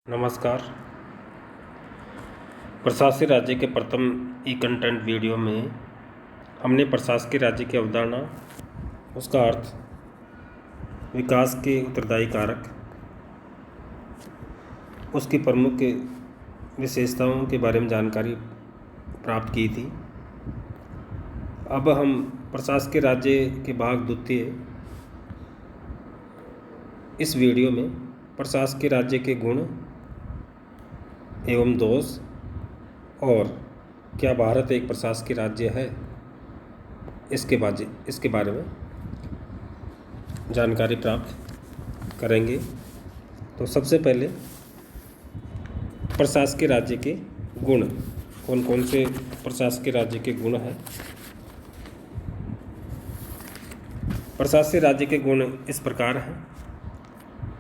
नमस्कार। प्रशासकीय राज्य के प्रथम ई कंटेंट वीडियो में हमने प्रशासकीय राज्य की अवधारणा, उसका अर्थ, विकास के उत्तरदायी कारक, उसकी प्रमुख विशेषताओं के बारे में जानकारी प्राप्त की थी। अब हम प्रशासकीय राज्य के भाग द्वितीय इस वीडियो में प्रशासकीय राज्य के गुण एवं दोष और क्या भारत एक प्रशासकीय राज्य है, इसके बारे में जानकारी प्राप्त करेंगे। तो सबसे पहले प्रशासकीय राज्य के गुण, कौन कौन से प्रशासकीय राज्य के गुण हैं। प्रशासकीय राज्य के गुण इस प्रकार हैं।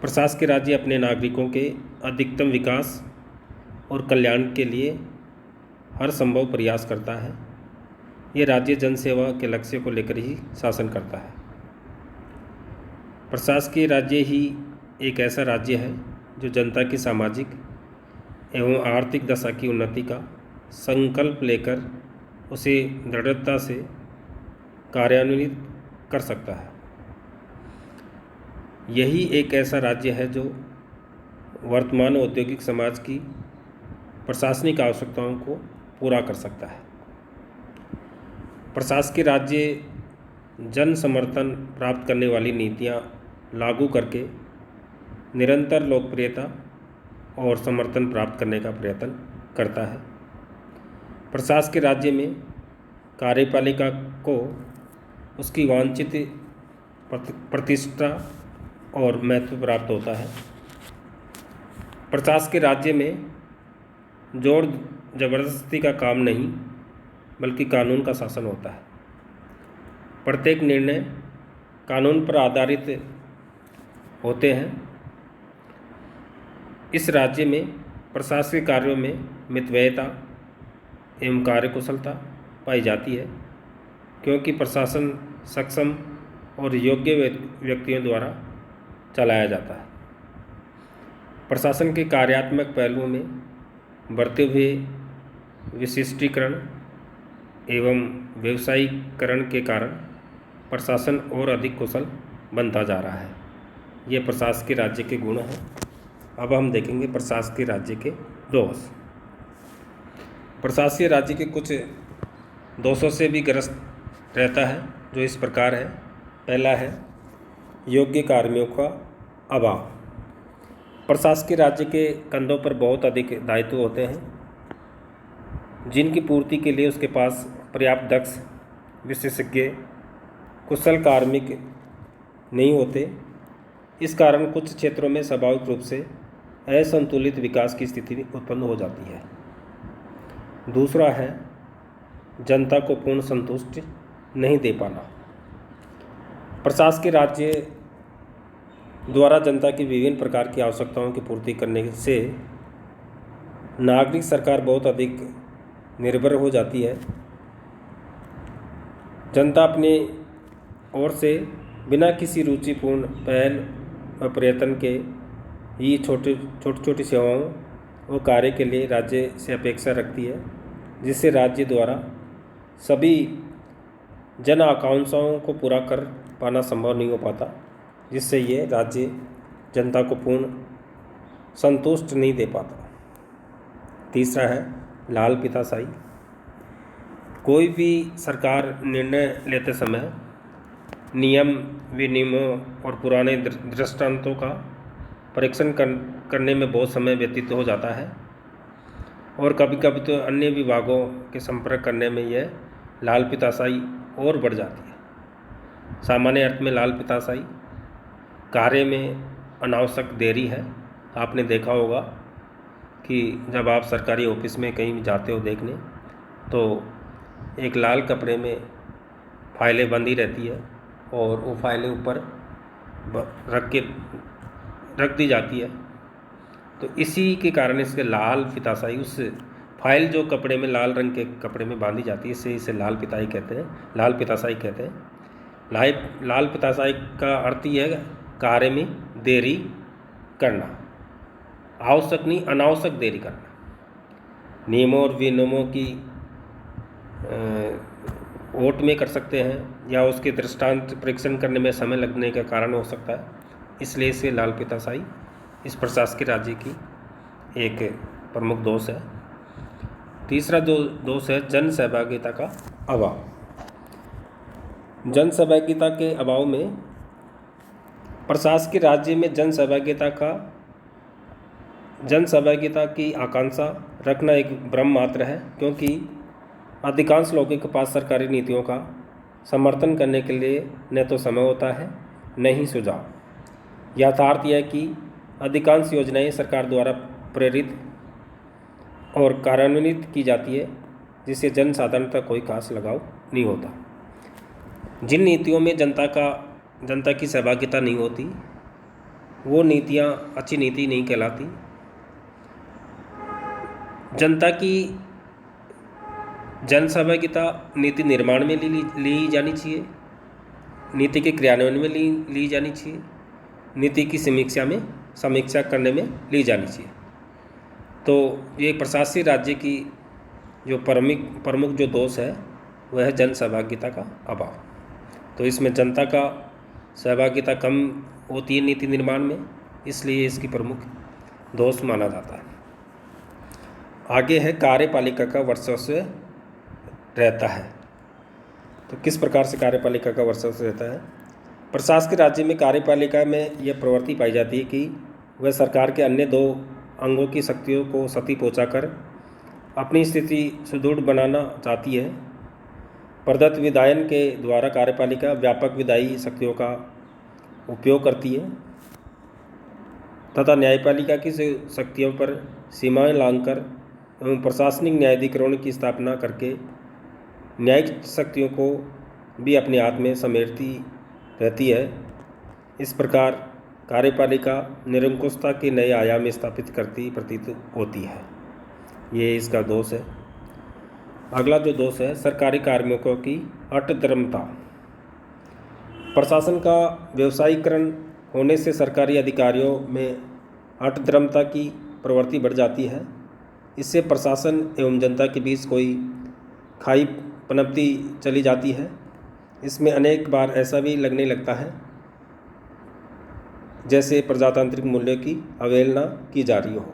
प्रशासकीय राज्य अपने नागरिकों के अधिकतम विकास और कल्याण के लिए हर संभव प्रयास करता है। ये राज्य जनसेवा के लक्ष्य को लेकर ही शासन करता है। प्रशासकीय राज्य ही एक ऐसा राज्य है जो जनता की सामाजिक एवं आर्थिक दशा की उन्नति का संकल्प लेकर उसे दृढ़ता से कार्यान्वित कर सकता है। यही एक ऐसा राज्य है जो वर्तमान औद्योगिक समाज की प्रशासनिक आवश्यकताओं को पूरा कर सकता है। प्रशासकीय राज्य जन समर्थन प्राप्त करने वाली नीतियां लागू करके निरंतर लोकप्रियता और समर्थन प्राप्त करने का प्रयत्न करता है। प्रशासकीय राज्य में कार्यपालिका को उसकी वांछित प्रतिष्ठा और महत्व प्राप्त होता है। प्रशासकीय राज्य में जोर जबरदस्ती का काम नहीं, बल्कि कानून का शासन होता है। प्रत्येक निर्णय कानून पर आधारित होते हैं। इस राज्य में प्रशासकीय कार्यों में मितव्ययिता एवं कार्यकुशलता पाई जाती है, क्योंकि प्रशासन सक्षम और योग्य व्यक्तियों द्वारा चलाया जाता है। प्रशासन के कार्यात्मक पहलुओं में बढ़ते हुए विशिष्टीकरण एवं व्यवसायीकरण के कारण प्रशासन और अधिक कुशल बनता जा रहा है। ये प्रशासकीय राज्य के गुण हैं। अब हम देखेंगे प्रशासकीय राज्य के दोष। प्रशासकीय राज्य के कुछ दोषों से भी ग्रस्त रहता है, जो इस प्रकार है। पहला है योग्य कार्मिकों का अभाव। प्रशासकीय राज्य के कंधों पर बहुत अधिक दायित्व होते हैं, जिनकी पूर्ति के लिए उसके पास पर्याप्त दक्ष, विशेषज्ञ, कुशल कार्मिक नहीं होते। इस कारण कुछ क्षेत्रों में स्वाभाविक रूप से असंतुलित विकास की स्थिति उत्पन्न हो जाती है। दूसरा है जनता को पूर्ण संतुष्टि नहीं दे पाना। प्रशासकीय राज्य द्वारा जनता की विभिन्न प्रकार की आवश्यकताओं की पूर्ति करने से नागरिक सरकार बहुत अधिक निर्भर हो जाती है। जनता अपने ओर से बिना किसी रुचिपूर्ण पहल व प्रयत्न के ही छोटी सेवाओं और कार्य के लिए राज्य से अपेक्षा रखती है, जिससे राज्य द्वारा सभी जन आकांक्षाओं को पूरा कर पाना संभव नहीं हो पाता, जिससे ये राज्य जनता को पूर्ण संतुष्ट नहीं दे पाता। तीसरा है लालपिताशाही। कोई भी सरकार निर्णय लेते समय नियम विनियमों और पुराने दृष्टांतों का परीक्षण करने में बहुत समय व्यतीत हो जाता है, और कभी कभी तो अन्य विभागों के संपर्क करने में यह लालपिताशाही और बढ़ जाती है। सामान्य अर्थ में लालपिताशाही कार्य में अनावश्यक देरी है। आपने देखा होगा कि जब आप सरकारी ऑफिस में कहीं जाते हो देखने, तो एक लाल कपड़े में फाइलें बंधी रहती है और वो फाइलें ऊपर रख दी जाती है। तो इसी के कारण इसके लाल पिताशाही, उस फाइल जो कपड़े में लाल रंग के कपड़े में बांधी जाती है, इसे लाल पिताई कहते हैं, लाल पिताशाही कहते हैं। लाल पिताशाही का अर्थ ही है कार्य में देरी करना। आवश्यक नहीं, अनावश्यक देरी करना, नियमों और विनियमों की ओट में कर सकते हैं या उसके दृष्टांत परीक्षण करने में समय लगने का कारण हो सकता है, इसलिए इसे लालफिताशाही इस प्रशासकीय राज्य की एक प्रमुख दोष है। तीसरा दोष है जन सहभागिता का अभाव। जन सहभागिता के अभाव में प्रशासकीय राज्य में जन सहभागिता की आकांक्षा रखना एक भ्रम मात्र है, क्योंकि अधिकांश लोगों के पास सरकारी नीतियों का समर्थन करने के लिए न तो समय होता है न ही सुझाव। यथार्थ यह है कि अधिकांश योजनाएं सरकार द्वारा प्रेरित और कार्यान्वित की जाती है, जिससे जन साधारण तक कोई खास लगाव नहीं होता। जिन नीतियों में जनता की सहभागिता नहीं होती वो नीतियाँ अच्छी नीति नहीं कहलाती। जनता की जन सहभागिता नीति निर्माण में ली जानी चाहिए, नीति के क्रियान्वयन में ली जानी चाहिए, नीति की समीक्षा करने में ली जानी चाहिए। तो ये प्रशासकीय राज्य की जो प्रमुख जो दोष है वह है जन सहभागिता का अभाव। तो इसमें जनता का सहभागिता कम होती है नीति निर्माण में, इसलिए इसकी प्रमुख दोष माना जाता है। आगे है कार्यपालिका का वर्चस्व रहता है। तो किस प्रकार से कार्यपालिका का वर्चस्व रहता है? प्रशासकीय राज्य में कार्यपालिका में यह प्रवृत्ति पाई जाती है कि वह सरकार के अन्य दो अंगों की शक्तियों को क्षति पहुँचाकर अपनी स्थिति सुदृढ़ बनाना चाहती है। प्रदत्त विधायन के द्वारा कार्यपालिका व्यापक विधायी शक्तियों का उपयोग करती है तथा न्यायपालिका की शक्तियों पर सीमाएं लांघकर एवं प्रशासनिक न्यायाधिकरणों की स्थापना करके न्यायिक शक्तियों को भी अपने हाथ में समेटती रहती है। इस प्रकार कार्यपालिका निरंकुशता के नए आयाम स्थापित करती प्रतीत होती है। ये इसका दोष है। अगला जो दोष है सरकारी कार्मिकों की अटदर्मता। प्रशासन का व्यवसायीकरण होने से सरकारी अधिकारियों में अटदर्मता की प्रवृत्ति बढ़ जाती है। इससे प्रशासन एवं जनता के बीच कोई खाई पनपती चली जाती है। इसमें अनेक बार ऐसा भी लगने लगता है जैसे प्रजातांत्रिक मूल्यों की अवहेलना की जा रही हो।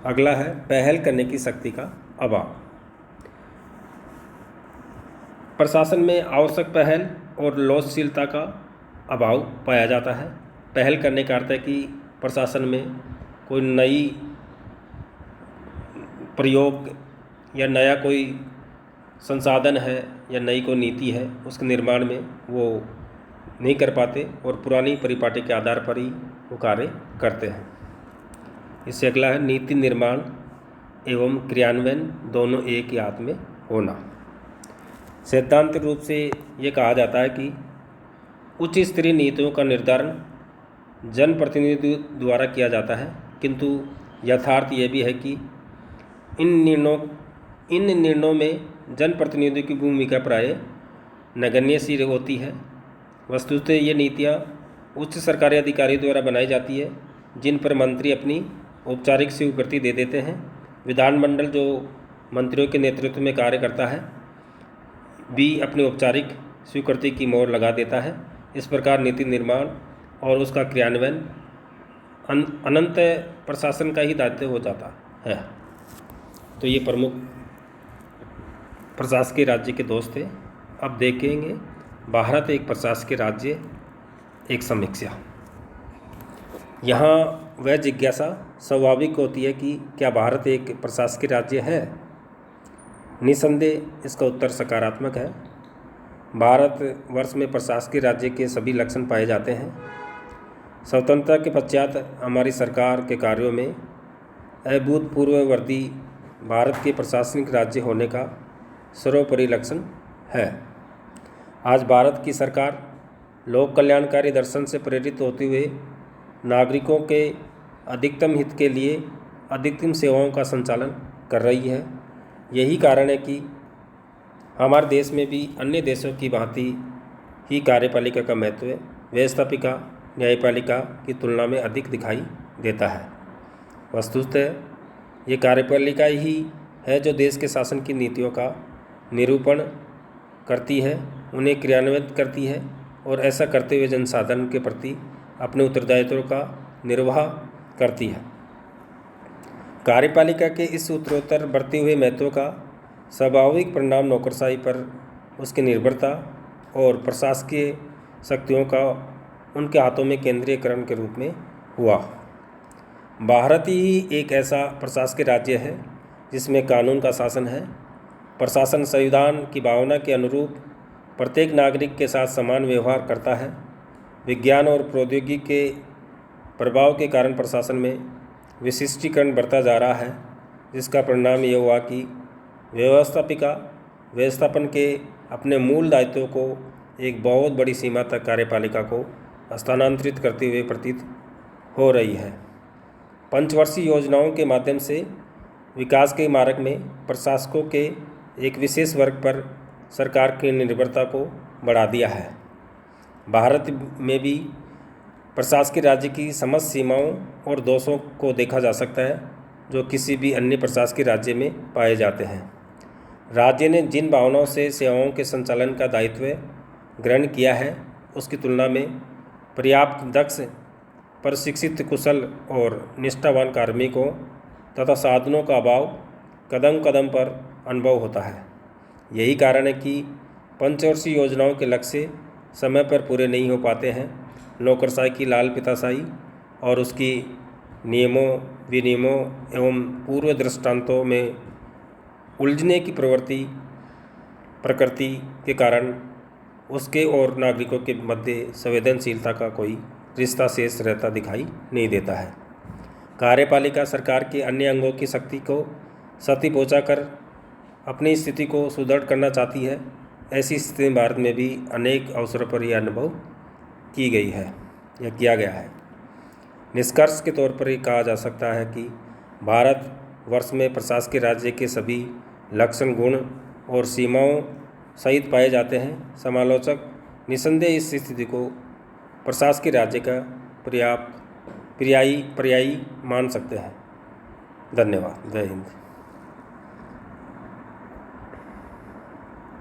अगला है पहल करने की शक्ति का अभाव। प्रशासन में आवश्यक पहल और लॉसशीलता का अभाव पाया जाता है। पहल करने का अर्थ है कि प्रशासन में कोई नई प्रयोग या नया कोई संसाधन है या नई कोई नीति है, उसके निर्माण में वो नहीं कर पाते और पुरानी परिपाटी के आधार पर ही वो कार्य करते हैं। इससे अगला है नीति निर्माण एवं क्रियान्वयन दोनों एक ही हाथ में होना। सैद्धांतिक रूप से ये कहा जाता है कि उच्च स्तरीय नीतियों का निर्धारण जनप्रतिनिधियों द्वारा किया जाता है, किंतु यथार्थ ये भी है कि इन निर्णयों में जनप्रतिनिधियों की भूमिका प्राय नगण्य सी होती है। वस्तुतः ये नीतियाँ उच्च सरकारी अधिकारियों द्वारा बनाई जाती है, जिन पर मंत्री अपनी औपचारिक स्वीकृति दे देते हैं। विधानमंडल जो मंत्रियों के नेतृत्व में कार्य करता है भी अपनी औपचारिक स्वीकृति की मोहर लगा देता है। इस प्रकार नीति निर्माण और उसका क्रियान्वयन अनंत प्रशासन का ही दायित्व हो जाता है। तो ये प्रमुख प्रशासकीय राज्य के दोष थे। अब देखेंगे भारत एक प्रशासकीय राज्य, एक समीक्षा। यहाँ वह जिज्ञासा स्वाभाविक होती है कि क्या भारत एक प्रशासकीय राज्य है? निसंदेह इसका उत्तर सकारात्मक है। भारत वर्ष में प्रशासकीय राज्य के सभी लक्षण पाए जाते हैं। स्वतंत्रता के पश्चात हमारी सरकार के कार्यों में अभूतपूर्व वृद्धि भारत के प्रशासनिक राज्य होने का सर्वोपरि लक्षण है। आज भारत की सरकार लोक कल्याणकारी दर्शन से प्रेरित होते हुए नागरिकों के अधिकतम हित के लिए अधिकतम सेवाओं का संचालन कर रही है। यही कारण है कि हमारे देश में भी अन्य देशों की भांति ही कार्यपालिका का महत्व व्यवस्थापिका न्यायपालिका की तुलना में अधिक दिखाई देता है। वस्तुतः ये कार्यपालिका ही है जो देश के शासन की नीतियों का निरूपण करती है, उन्हें क्रियान्वित करती है और ऐसा करते हुए जनसाधारण के प्रति अपने उत्तरदायित्वों का निर्वाह करती है। कार्यपालिका के इस उत्तरोत्तर बढ़ते हुए महत्व का स्वाभाविक परिणाम नौकरशाही पर उसकी निर्भरता और प्रशासकीय शक्तियों का उनके हाथों में केंद्रीयकरण के रूप में हुआ। भारत ही एक ऐसा प्रशासकीय राज्य है जिसमें कानून का शासन है। प्रशासन संविधान की भावना के अनुरूप प्रत्येक नागरिक के साथ समान व्यवहार करता है। विज्ञान और प्रौद्योगिकी के प्रभाव के कारण प्रशासन में विशिष्टीकरण बढ़ता जा रहा है, जिसका परिणाम यह हुआ कि व्यवस्थापन के अपने मूल दायित्वों को एक बहुत बड़ी सीमा तक कार्यपालिका को स्थानांतरित करते हुए प्रतीत हो रही है। पंचवर्षीय योजनाओं के माध्यम से विकास के मार्ग में प्रशासकों के एक विशेष वर्ग पर सरकार की निर्भरता को बढ़ा दिया है। भारत में भी प्रशासकीय राज्य की समस्त सीमाओं और दोषों को देखा जा सकता है जो किसी भी अन्य प्रशासकीय राज्य में पाए जाते हैं। राज्य ने जिन भावनाओं से सेवाओं के संचालन का दायित्व ग्रहण किया है, उसकी तुलना में पर्याप्त दक्ष, प्रशिक्षित, कुशल और निष्ठावान कार्मिकों तथा साधनों का अभाव कदम कदम पर अनुभव होता है। यही कारण है कि पंचवर्षीय योजनाओं के लक्ष्य समय पर पूरे नहीं हो पाते हैं। नौकरशाही की लाल पिताशाही और उसकी नियमों, विनियमों एवं पूर्व दृष्टांतों में उलझने की प्रकृति के कारण उसके और नागरिकों के मध्य संवेदनशीलता का कोई रिश्ता शेष रहता दिखाई नहीं देता है। कार्यपालिका सरकार के अन्य अंगों की शक्ति को क्षति पहुँचाकर अपनी स्थिति को सुदृढ़ करना चाहती है। ऐसी स्थिति भारत में भी अनेक अवसरों पर यह अनुभव की गई है या किया गया है। निष्कर्ष के तौर पर ये कहा जा सकता है कि भारत वर्ष में प्रशासकीय राज्य के सभी लक्षण, गुण और सीमाओं सहित पाए जाते हैं। समालोचक निसंदेह इस स्थिति को प्रशासकीय राज्य का पर्यायी मान सकते हैं। धन्यवाद। जय हिंद।